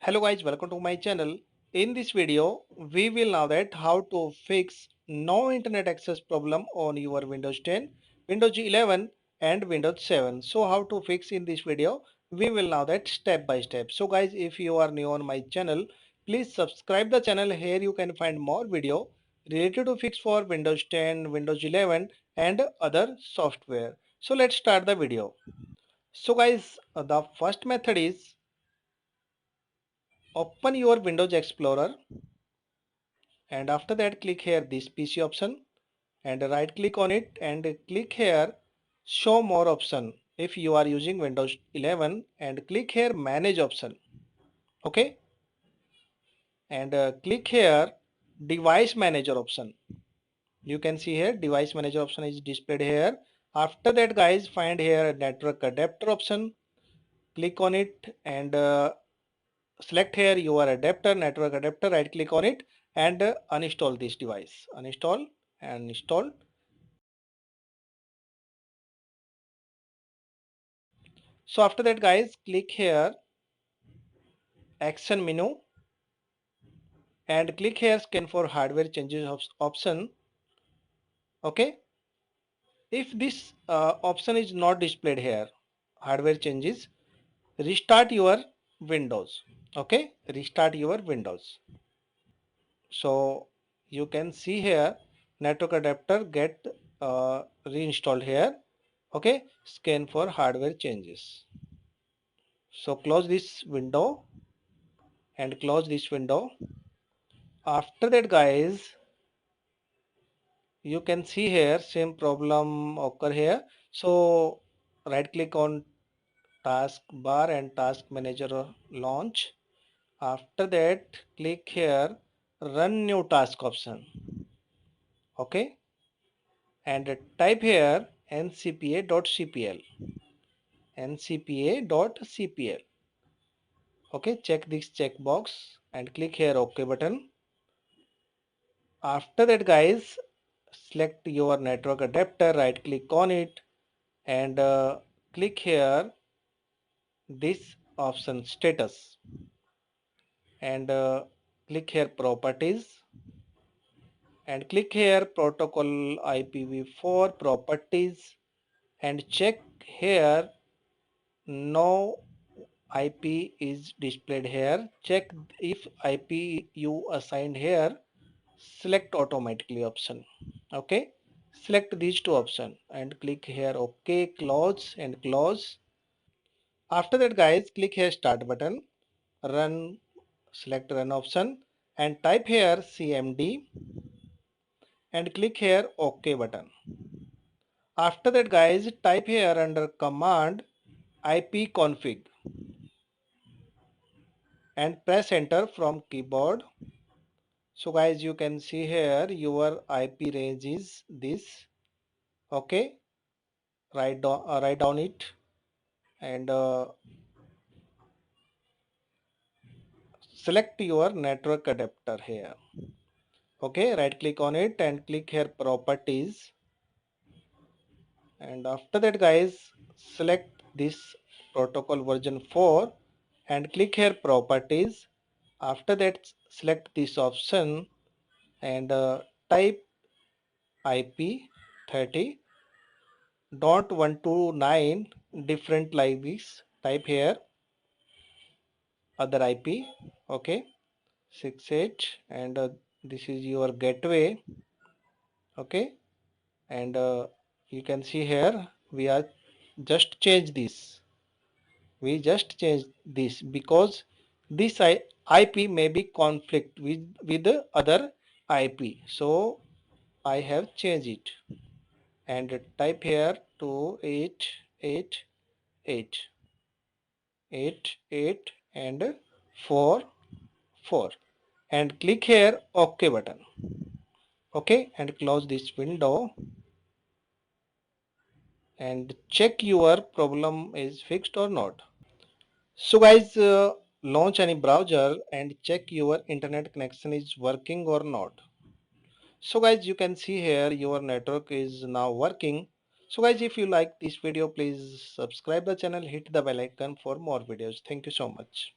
Hello guys, welcome to my channel. In this video, we will know that how to fix no internet access problem on your Windows 10, Windows 11 and Windows 7. So how to fix in this video, we will know that step by step. So guys, if you are new on my channel, please subscribe the channel. Here you can find more video related to fix for Windows 10, Windows 11 and other software. So let's start the video. So guys, the first method is open your Windows Explorer and after that click here this PC option and right click on it and click here show more option if you are using Windows 11 and click here manage option. Okay, and click here device manager option. You can see here device manager option is displayed here. After that guys, find here network adapter option, click on it and select here your adapter, network adapter, right click on it and uninstall this device. Uninstall and install. So after that guys, click here action menu and click here scan for hardware changes option. Okay, if this option is not displayed here, hardware changes, restart your Windows. Okay, restart your Windows. So you can see here network adapter get reinstalled here. Okay, scan for hardware changes. So close this window and close this window. After that guys, you can see here same problem occur here. So right click on task bar and task manager launch. After that click here run new task option. Okay, and type here ncpa.cpl, ncpa.cpl. Okay, check this checkbox and click here OK button. After that guys, select your network adapter, right click on it and click here this option status and click here properties and click here protocol IPv4 properties and check here no IP is displayed here. Check if IP you assigned here, select automatically option. Okay, select these two options and click here OK, close and close. After that guys, click here start button, run, select run option and type here cmd and click here OK button. After that guys, type here under command ipconfig and press enter from keyboard. So guys, you can see here your IP range is this. Okay, write down it and select your network adapter here. Okay, right click on it and click here properties and after that guys, select this protocol version 4 and click here properties. After that, select this option and type IP 30.129 different like this. Type here other IP. Okay, 68 and this is your gateway. Okay, and you can see here we are just change this. We just change this because this IP may be conflict with the other IP. So I have changed it and type here 2888 and 44 and click here OK button. Okay, and close this window and check your problem is fixed or not. So guys, launch any browser and check your internet connection is working or not. So guys, you can see here your network is now working. So guys, if you like this video, please subscribe the channel, hit the bell icon for more videos. Thank you so much.